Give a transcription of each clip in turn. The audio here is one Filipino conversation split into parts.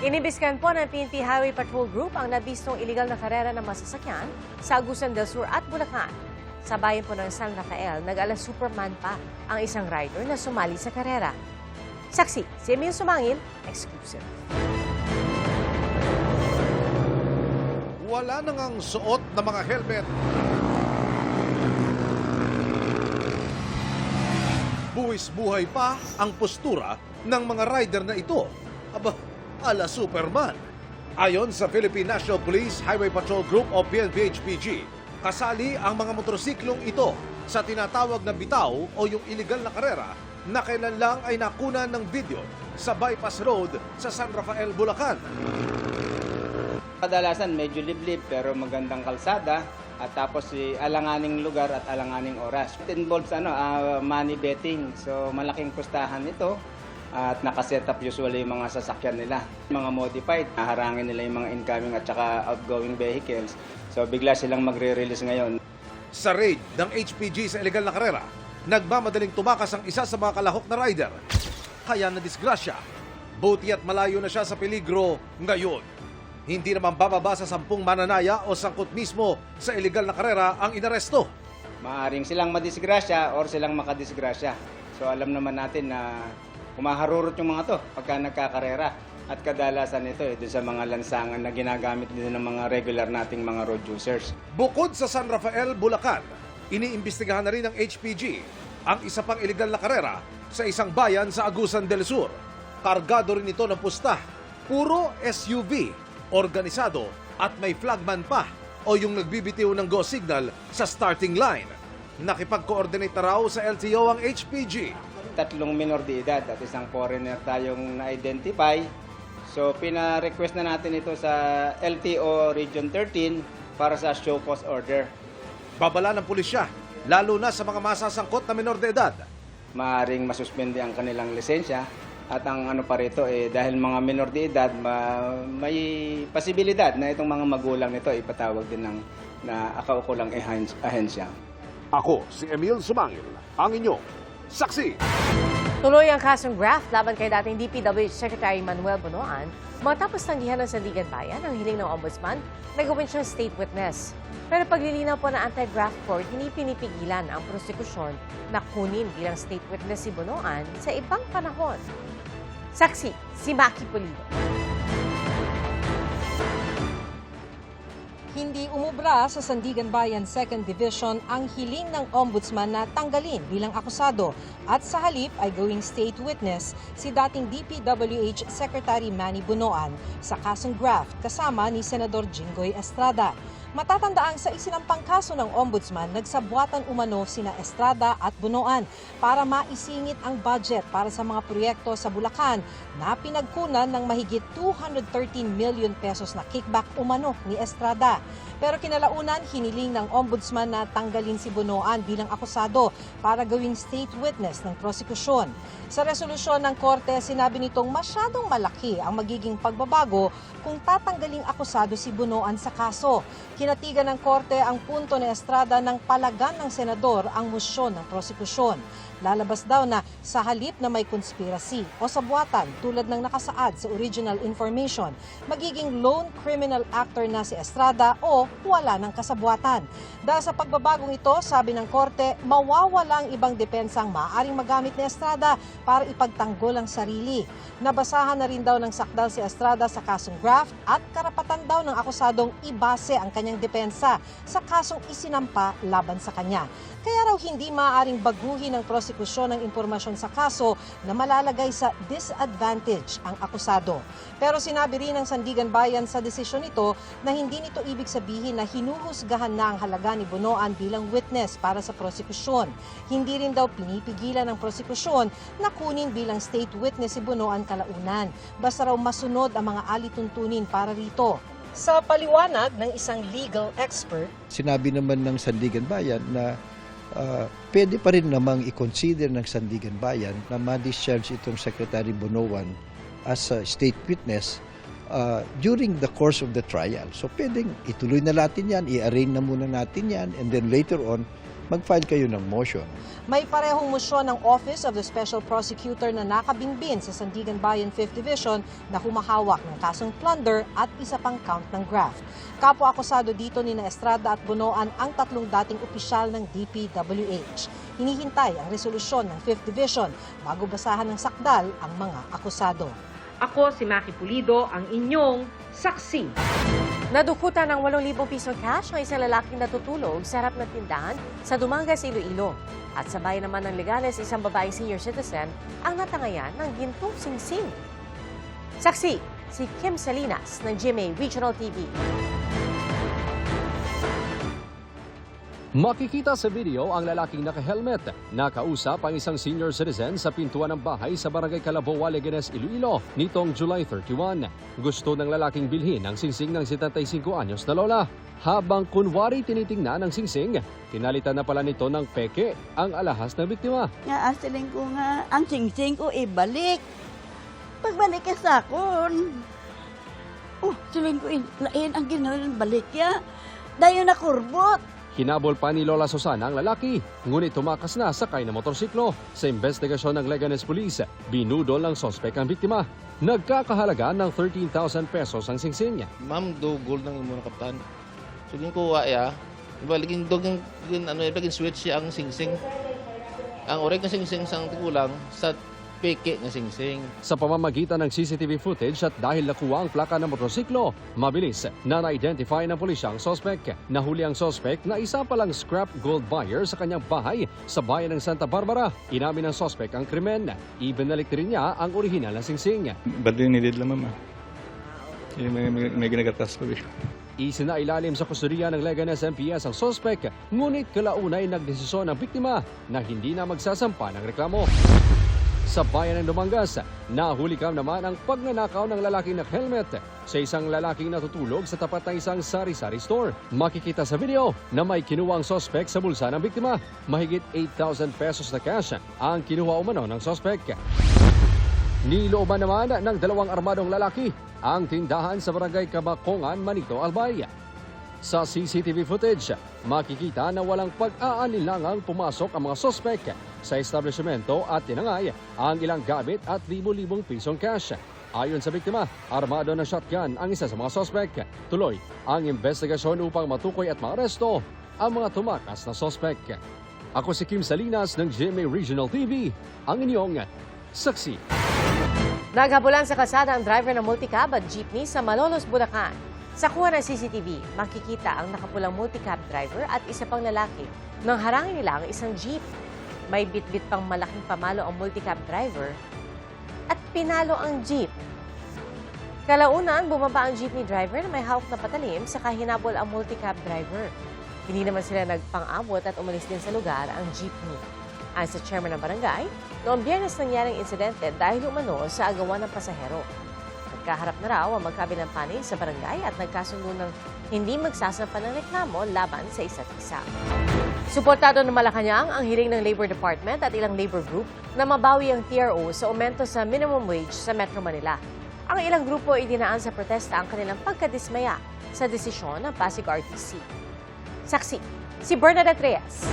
Inibiskan po ng PNP Highway Patrol Group ang nabistong iligal na karera ng masasakyan sa Agusan del Sur at Bulacan. Sa bayan po ng San Rafael, nag-ala Superman pa ang isang rider na sumali sa karera. Saksi, si Emil Sumangil, exclusive. Wala nang ang suot na mga helmet. Buwis-buhay pa ang postura ng mga rider na ito. Aba, ala Superman. Ayon sa Philippine National Police Highway Patrol Group o PNP-HPG, kasali ang mga motorsiklong ito sa tinatawag na bitaw o yung illegal na karera na kailan lang ay nakunan ng video sa bypass road sa San Rafael, Bulacan. Kadalasan medyo liblib pero magandang kalsada at tapos alanganing lugar at alanganing oras. It involves money betting. So malaking pustahan ito at nakaset up usually yung mga sasakyan nila. Mga modified, naharangin nila yung mga incoming at saka outgoing vehicles. So bigla silang magre-release ngayon. Sa raid ng HPG sa illegal na karera, nagmamadaling tumakas ang isa sa mga kalahok na rider. Kaya nadisgrasya. Buti at malayo na siya sa peligro ngayon. Hindi naman bababa sa 10 mananaya o sangkot mismo sa illegal na karera ang inaresto. Maaring silang madisgrasya or silang makadisgrasya. So alam naman natin na kumaharurot yung mga to pagka nagkakarera. At kadalasan ito dun sa mga lansangan na ginagamit din ng mga regular nating mga road users. Bukod sa San Rafael, Bulacan, iniimbestigahan na rin ng HPG ang isa pang illegal na karera sa isang bayan sa Agusan del Sur. Kargado rin ito ng pusta, puro SUV, organisado at may flagman pa o yung nagbibitiw ng go signal sa starting line. Nakipag-coordinate na raw sa LTO ang HPG. 3 minor de edad at isang foreigner tayong na-identify. So pina-request na natin ito sa LTO Region 13 para sa show cause order. Babala ng pulisya, lalo na sa mga masasangkot na minor de edad. Maaring masuspende ang kanilang lisensya at ang ano pa rito dahil mga minor de edad may posibilidad na itong mga magulang nito ipatawag din ng na akaukulang ahensya. Ako si Emil Sumangil, ang inyong saksi. Tuloy ang kasong graft laban kay dating DPWH Secretary Manuel Bunoan matapos tanggihan ng Sandigan Bayan ang hiling ng Ombudsman na gawin siyang state witness. Pero paglilinaw po ng anti-graft court, hindi pinipigilan ang prosekusyon na kunin bilang state witness si Bunoan sa ibang panahon. Saksi, si Maki Pulido. Hindi umubra sa Sandigan Bayan 2nd Division ang hiling ng ombudsman na tanggalin bilang akusado at sa halip ay gawing state witness si dating DPWH Secretary Manny Bunoan sa kasong graft kasama ni Senador Jinggoy Estrada. Matatandaang sa isinampang kaso ng ombudsman, nagsabuatan umano sina Estrada at Bunoan para maisingit ang budget para sa mga proyekto sa Bulacan na pinagkunan ng mahigit 213 million pesos na kickback umano ni Estrada. Pero kinalaunan, hiniling ng ombudsman na tanggalin si Bunoan bilang akusado para gawing state witness ng prosekusyon. Sa resolusyon ng korte, sinabi nitong masyadong malaki ang magiging pagbabago kung tatanggaling akusado si Bunoan sa kaso. Kinatigan ng korte ang punto ni Estrada ng palagan ng senador ang musyon ng prosekusyon. Lalabas daw na sa halip na may conspiracy o sabuatan tulad ng nakasaad sa original information, magiging lone criminal actor na si Estrada o wala ng kasabuatan. Dahil sa pagbabagong ito, sabi ng korte, mawawala ang ibang depensang maaaring magamit ni Estrada para ipagtanggol ang sarili. Nabasahan na rin daw ng sakdal si Estrada sa kasong graft at karapatan daw ng akusadong ibase ang kanyang depensa sa kasong isinampa laban sa kanya. Kaya raw hindi maaaring baguhin ng prosekusyon ng impormasyon sa kaso na malalagay sa disadvantage ang akusado. Pero sinabi rin ng Sandigan Bayan sa desisyon nito na hindi nito ibig sabihin na hinuhusgahan na ang halaga ni Bunoan bilang witness para sa prosekusyon. Hindi rin daw pinipigilan ng prosekusyon na kunin bilang state witness si Bunoan kalaunan. Basta raw masunod ang mga alituntunin para rito. Sa paliwanag ng isang legal expert, sinabi naman ng Sandigan Bayan na pwede pa rin namang i-consider ng Sandigan Bayan na ma-discharge itong Secretary Bunoan as a state witness during the course of the trial. So pwedeng ituloy na natin yan, i-arraign na muna natin yan, and then later on, mag-file kayo ng motion. May parehong motion ng Office of the Special Prosecutor na nakabinbin sa Sandigan Bayan 5th Division na humahawak ng kasong plunder at isa pang count ng graft. Kapwa-akusado dito ni Estrada at Bonoan ang tatlong dating opisyal ng DPWH. Hinihintay ang resolusyon ng 5th Division bago basahan ng sakdal ang mga akusado. Ako si Maki Pulido, ang inyong saksi. Nadukutan ng 8,000 pisong cash ang isang lalaking natutulog sa harap ng tindahan sa Dumangas, Iloilo. At sa bayan naman ng Legales, isang babaeng senior citizen ang natangayan ng gintong singsing. Saksi, si Kim Salinas ng GMA Regional TV. Makikita sa video ang lalaking naka-helmet. Nakausap ang isang senior citizen sa pintuan ng bahay sa Barangay Calaboa, Leganes, Iloilo nitong July 31. Gusto ng lalaking bilhin ang singsing ng 75 anyos na lola. Habang kunwari tinitingnan ng singsing, tinalitan na pala nito ng peke ang alahas ng biktima. Nga asiling ko nga, ang singsing ko ibalik. Pagbalik ka sa akon. Siling ko lain ang ginawa balik ya. Dayo na kurbot. Hinabol pa ni Lola Susana ang lalaki, ngunit tumakas na sakay ng motorsiklo. Sa investigasyon ng Leganes Police, binudol ng sospek ang biktima. Nagkakahalaga ng 13,000 pesos ang singsing. Ma'am, dugol nang muna kapitan. So, yung kuha ya, ibaligin dog yung switch siya ang singsing. Ang oreg na singsing sang tigulang sa peke na singsing. Sa pamamagitan ng CCTV footage at dahil nakuha ang plaka ng motorsiklo, mabilis na na-identify ng pulisya ang sospek. Nahuli ang sospek na isa palang scrap gold buyer sa kanyang bahay sa bayan ng Santa Barbara. Inamin ng sospek ang krimen. Ibinalik rin niya ang orihinal na singsing. Ba't din nilid lang, mama? May ginagatas pa ba? Isinailalim sa kusuriya ng Leganes MPS ang sospek, ngunit kalaunay nagdesisyon ang biktima na hindi na magsasampa ng reklamo. Sa bayan ng Dumangas, nahuli kam naman ang pagnanakaw ng lalaking naka-helmet sa isang lalaking natutulog sa tapat ng isang sari-sari store. Makikita sa video na may kinuha ang sospek sa bulsa ng biktima. Mahigit 8,000 pesos na cash ang kinuha umano ng sospek. Nilooban naman ng dalawang armadong lalaki ang tindahan sa barangay Kabakongan, Manito, Albay. Sa CCTV footage, makikita na walang pag-aalilangang pumasok ang mga sospek sa establishmento at tinangay ang ilang gamit at libo-libong pisong cash. Ayon sa biktima, armado ng shotgun ang isa sa mga sospek. Tuloy ang investigasyon upang matukoy at maaresto ang mga tumakas na sospek. Ako si Kim Salinas ng GMA Regional TV, ang inyong saksi. Naghabulan sa kalsada ang driver ng multicab at jeepney sa Malolos, Bulacan. Sa kuha ng CCTV, makikita ang nakapulang multicab driver at isa pang lalaki nang harangin nila ang isang jeep. May bitbit pang malaking pamalo ang multicab driver at pinalo ang jeep. Kalaunan, bumaba ang jeepney driver na may hawak na patalim sa hinabol ang multicab driver. Hindi naman sila nagpang-abot at umalis din sa lugar ang jeepney. Ayon sa chairman ng barangay, noong Biyernes nangyaring insidente dahil umano sa agawan ng pasahero. Nagkaharap na raw ang magkabilang panig sa barangay at nagkasundo ng hindi magsasampa ng reklamo laban sa isa't isa. Suportado ng Malacanang ang hiling ng Labor Department at ilang labor group na mabawi ang TRO sa aumento sa minimum wage sa Metro Manila. Ang ilang grupo ay dinaan sa protesta ang kanilang pagkadismaya sa desisyon ng Pasig RTC. Saksi, si Bernadette Reyes.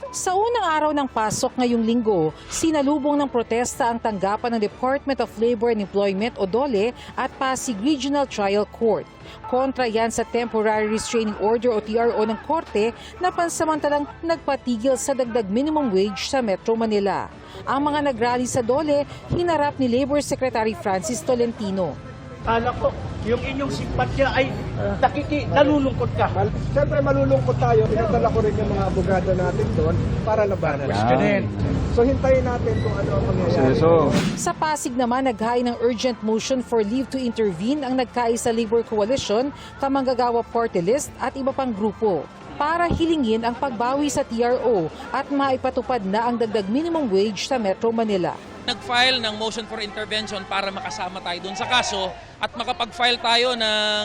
Sa unang araw ng pasok ngayong linggo, sinalubong ng protesta ang tanggapan ng Department of Labor and Employment o DOLE at Pasig Regional Trial Court. Kontra yan sa Temporary Restraining Order o TRO ng Korte na pansamantalang nagpatigil sa dagdag minimum wage sa Metro Manila. Ang mga nagrally sa DOLE, hinarap ni Labor Secretary Francis Tolentino. Kala ko, yung inyong simpatya ay nalulungkot ka. Siyempre malulungkot tayo. Pinadala ko rin yung mga abogado natin doon para labanan. So hintayin natin kung ano ang mangyayari. Sa Pasig naman, naghain ng urgent motion for leave to intervene ang nagkaisa Labor Coalition, Kamanggagawa Party List at iba pang grupo para hilingin ang pagbawi sa TRO at maipatupad na ang dagdag minimum wage sa Metro Manila. Nag-file ng motion for intervention para makasama tayo doon sa kaso at makapag-file tayo ng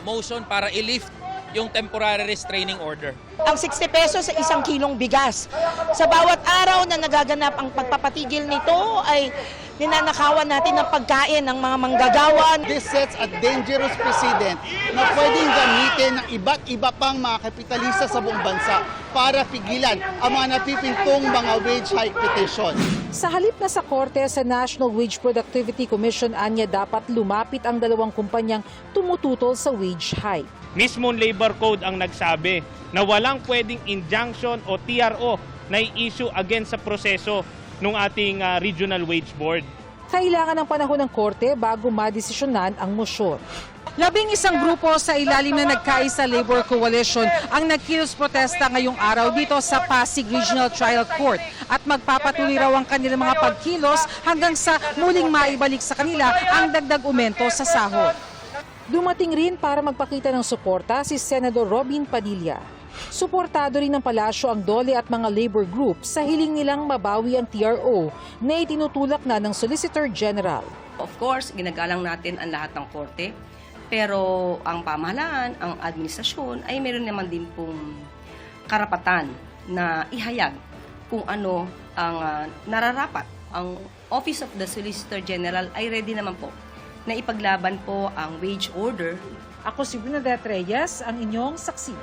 motion para i-lift yung temporary restraining order. Ang 60 pesos sa isang kilong bigas. Sa bawat araw na nagaganap ang pagpapatigil nito ay ninanakawan natin ang pagkain ng mga manggagawa. This sets a dangerous precedent na pwedeng gamitin ng iba't iba pang mga kapitalista sa buong bansa para pigilan ang mga napipintong mga wage hike petition. Sa halip na sa korte sa National Wage Productivity Commission, anya dapat lumapit ang dalawang kumpanyang tumututol sa wage hike. Mismong labor code ang nagsabi na walang pwedeng injunction o TRO na i-issue against sa proseso ng ating Regional Wage Board. Kailangan ng panahon ng korte bago madesisyonan ang motion. 11 grupo sa ilalim na nagkaisa Labor Coalition ang nagkilos protesta ngayong araw dito sa Pasig Regional Trial Court at magpapatuloy raw ang kanilang mga pagkilos hanggang sa muling maibalik sa kanila ang dagdag umento sa sahod. Dumating rin para magpakita ng suporta si Senador Robin Padilla. Suportado rin ng palasyo ang DOLE at mga labor group sa hiling nilang mabawi ang TRO na itinutulak na ng Solicitor General. Of course, ginagalang natin ang lahat ng korte, pero ang pamahalaan, ang administrasyon ay meron naman din pong karapatan na ihayag kung ano ang nararapat. Ang Office of the Solicitor General ay ready naman po na ipaglaban po ang wage order. Ako si Bernadette Reyes, ang inyong saksi.